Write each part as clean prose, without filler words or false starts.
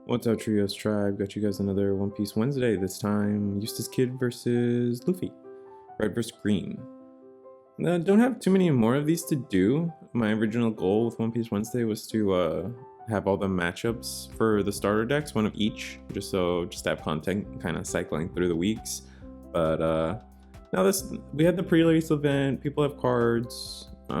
What's up, Trios Tribe? Got you guys another One Piece Wednesday. This time, Eustass Kid versus Luffy. Red versus green. Don't have too many more of these to do. My original goal with One Piece Wednesday was to have all the matchups for the starter decks, one of each, just to have content kind of cycling through the weeks. But now we had the pre-release event. People have cards, but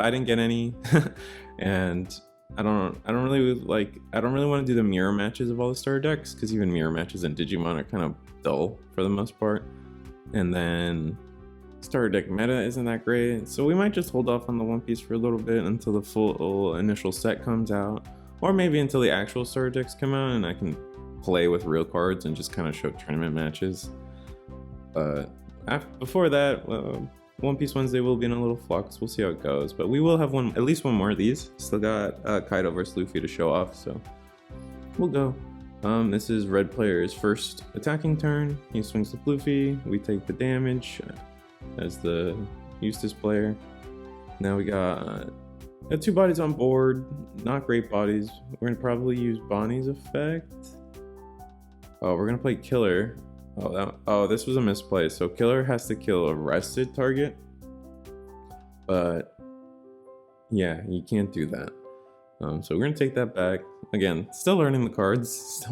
I didn't get any, and I don't really want to do the mirror matches of all the starter decks, because even mirror matches in Digimon are kind of dull for the most part. And then starter deck meta isn't that great, so we might just hold off on the One Piece for a little bit until the full initial set comes out, or maybe until the actual starter decks come out and I can play with real cards and just kind of show tournament matches. But before that, One Piece Wednesday will be in a little flux. We'll see how it goes, but we will have at least one more of these. Still got Kaido versus Luffy to show off, so we'll go. This is red player's first attacking turn. He swings with Luffy. We take the damage as the Eustass player. Now we got two bodies on board. Not great bodies. We're gonna probably use Bonnie's effect. Oh, we're gonna play Killer. Oh, this was a misplay. So Killer has to kill a rested target, but yeah, you can't do that. So we're gonna take that back. Again, still learning the cards.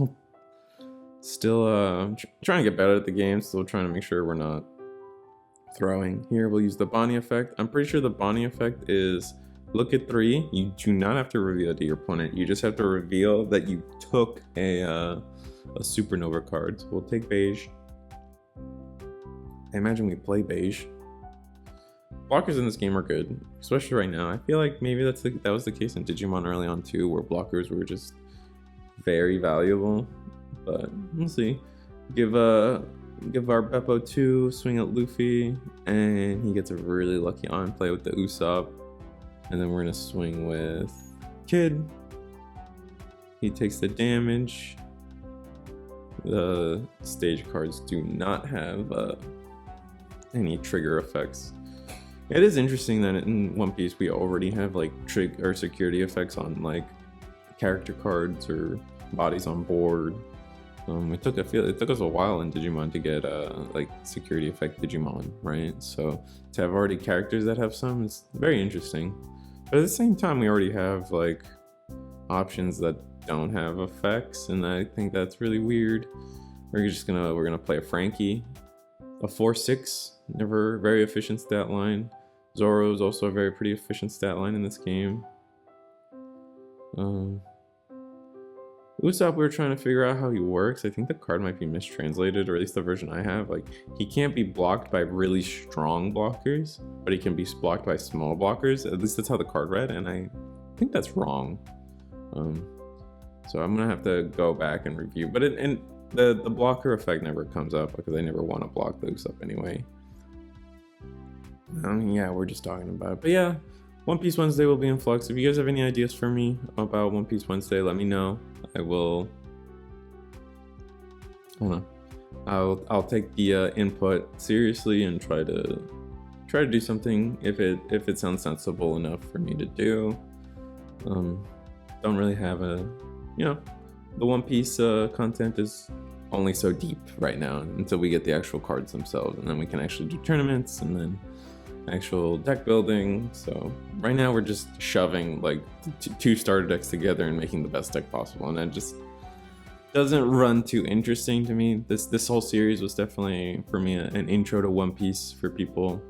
Still trying to get better at the game. Still trying to make sure we're not throwing. Here we'll use the Bonnie effect. I'm pretty sure the Bonnie effect is look at 3. You do not have to reveal it to your opponent. You just have to reveal that you took a supernova card. So we'll take beige. I imagine we play beige. Blockers in this game are good, especially right now. I feel like maybe that was the case in Digimon early on too, where blockers were just very valuable. But we'll see. Give our Beppo 2, swing at Luffy, and he gets a really lucky on play with the Usopp. And then we're gonna swing with Kid. He takes the damage. The stage cards do not have any trigger effects. It is interesting that in One Piece we already have like trigger or security effects on like character cards or bodies on board. It took us a while in Digimon to get like security effect Digimon, right? So to have already characters that have some is very interesting. But at the same time, we already have like options that don't have effects, and I think that's really weird. We're gonna play a Frankie, a 4/6, never very efficient stat line. Zoro is also a very pretty efficient stat line in this game. Usopp, we were trying to figure out how he works. I think the card might be mistranslated, or at least the version I have. Like, he can't be blocked by really strong blockers, but he can be blocked by small blockers. At least that's how the card read, and I think that's wrong. So I'm gonna have to go back and review. But the blocker effect never comes up because I never want to block the Usopp anyway. Yeah, we're just talking about it. But yeah, One Piece Wednesday will be in flux. If you guys have any ideas for me about One Piece Wednesday, let me know. I'll take the input seriously and try to do something if it sounds sensible enough for me to do. Don't really have the One Piece content is only so deep right now until we get the actual cards themselves, and then we can actually do tournaments and then actual deck building. So right now we're just shoving like two starter decks together and making the best deck possible, and that just doesn't run too interesting to me. This whole series was definitely for me an intro to One Piece for people.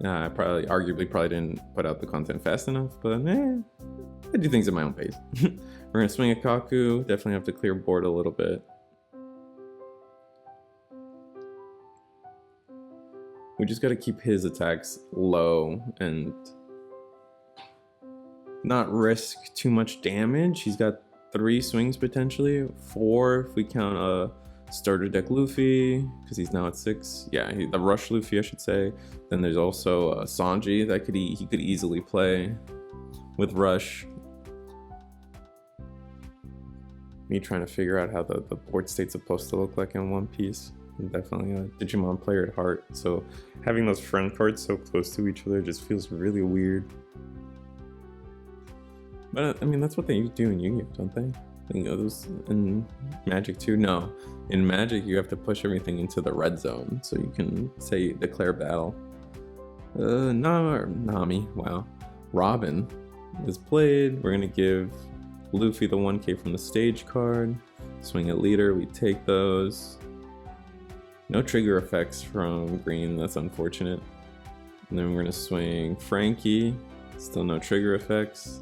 I arguably didn't put out the content fast enough, but I do things at my own pace. We're gonna swing a Kaku. Definitely have to clear board a little bit. We just gotta keep his attacks low and not risk too much damage. He's got 3 swings potentially, 4 if we count a starter deck Luffy, because he's now at 6. Yeah, the rush Luffy, I should say. Then there's also Sanji that he could easily play with rush. Me trying to figure out how the board state's supposed to look like in One Piece. I'm definitely a Digimon player at heart, so having those friend cards so close to each other just feels really weird. But I mean, that's what they do in Yu-Gi-Oh, don't they? You know, those in Magic too. No, in Magic you have to push everything into the red zone so you can say declare battle. Nami, wow. Robin is played. We're gonna give Luffy the 1k from the stage card. Swing at leader, we take those. No trigger effects from green, that's unfortunate. And then we're gonna swing Frankie, still no trigger effects.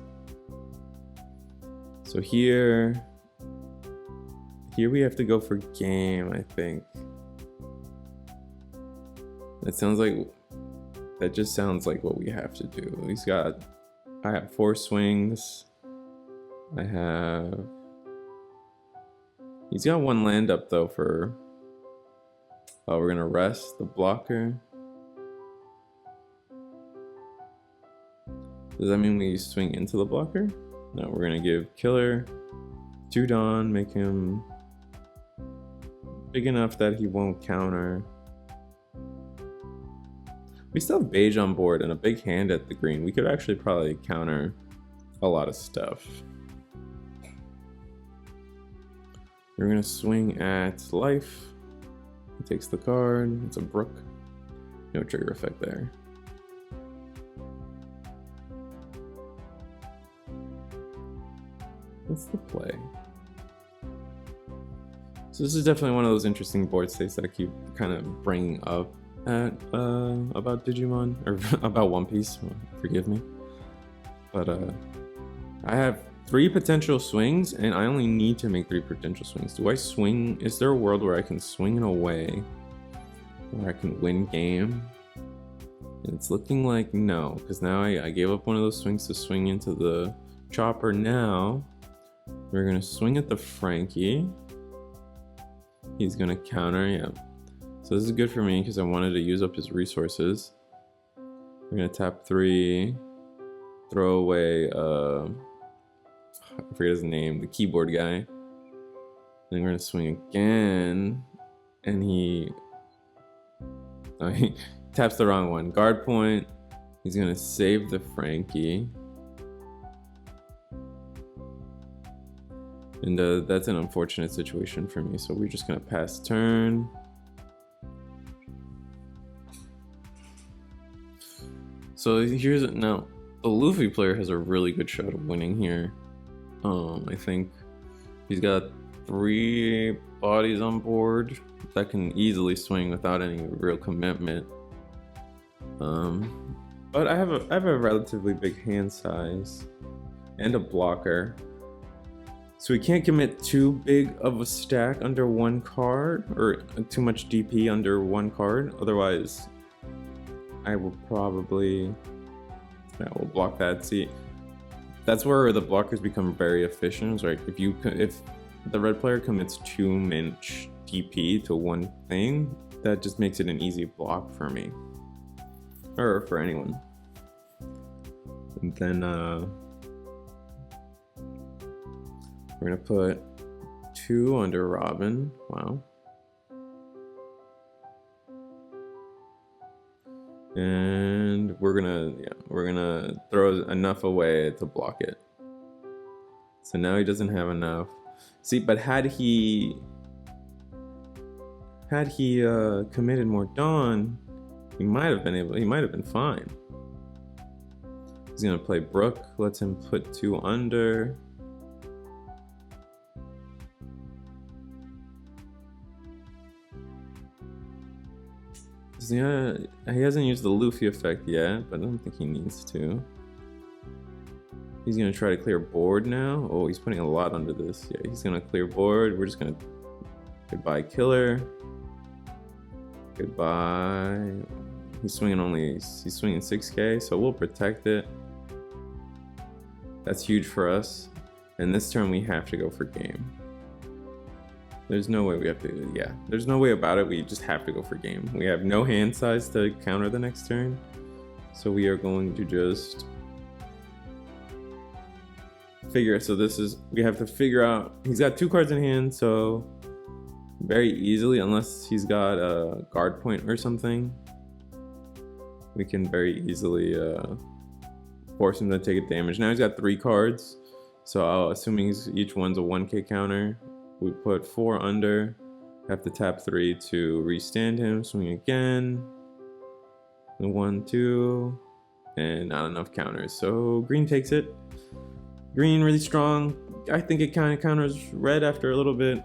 So here we have to go for game, I think. That just sounds like what we have to do. I have 4 swings. He's got 1 land up though for, oh, we're gonna rest the blocker. Does that mean we swing into the blocker? No, we're gonna give Killer 2 Dawn, make him big enough that he won't counter. We still have beige on board and a big hand at the green. We could actually probably counter a lot of stuff. We're gonna swing at life. He takes the card, it's a brook. No trigger effect there. What's the play? So this is definitely one of those interesting board states that I keep kind of bringing up at about Digimon, or about One Piece, forgive me. But I have 3 potential swings and I only need to make 3 potential swings. Do I swing? Is there a world where I can swing in a way where I can win game? And it's looking like no, because now I gave up one of those swings to swing into the chopper. Now we're gonna swing at the Frankie. He's gonna counter, yeah. So this is good for me because I wanted to use up his resources. We're gonna tap 3, throw away, I forget his name, the keyboard guy. Then we're gonna swing again, and he taps the wrong one. Guard point. He's gonna save the Frankie. And that's an unfortunate situation for me, so we're just gonna pass turn. So here's now, the Luffy player has a really good shot of winning here. I think he's got 3 bodies on board that can easily swing without any real commitment. But I have a relatively big hand size and a blocker. So we can't commit too big of a stack under 1 card, or too much DP under 1 card. Otherwise, I will probably, we'll block that. See, that's where the blockers become very efficient. Right? If the red player commits too much DP to 1 thing, that just makes it an easy block for me, or for anyone. And then we're gonna put 2 under Robin. Wow. And we're gonna throw enough away to block it. So now he doesn't have enough. See, but had he committed more Dawn, he might have been fine. He's gonna play Brook, lets him put 2 under. Yeah, he hasn't used the Luffy effect yet, but I don't think he needs to. He's gonna try to clear board now. Oh, he's putting a lot under this. Yeah, he's gonna clear board. We're just gonna goodbye Killer. Goodbye. He's swinging 6k, so we'll protect it. That's huge for us. And this turn we have to go for game. There's no way we have to, yeah. There's no way about it, we just have to go for game. We have no hand size to counter the next turn. So we are going to just we have to figure out, he's got 2 cards in hand, so very easily, unless he's got a guard point or something, we can very easily force him to take a damage. Now he's got 3 cards, So assuming each one's a 1k counter, we put 4 under, have to tap 3 to restand him, swing again, 1, 2, and not enough counters. So green takes it. Green really strong. I think it kind of counters red after a little bit.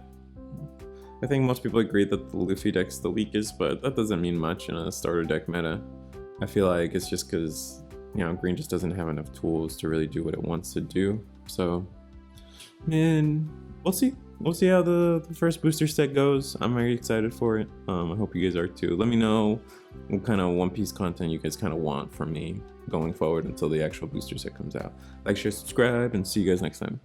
I think most people agree that the Luffy deck's the weakest, but that doesn't mean much in a starter deck meta. I feel like it's just because, you know, green just doesn't have enough tools to really do what it wants to do. So, and we'll see. We'll see how the first booster set goes. I'm very excited for it. I hope you guys are too. Let me know what kind of One Piece content you guys kind of want from me going forward until the actual booster set comes out. Like, share, subscribe, and see you guys next time.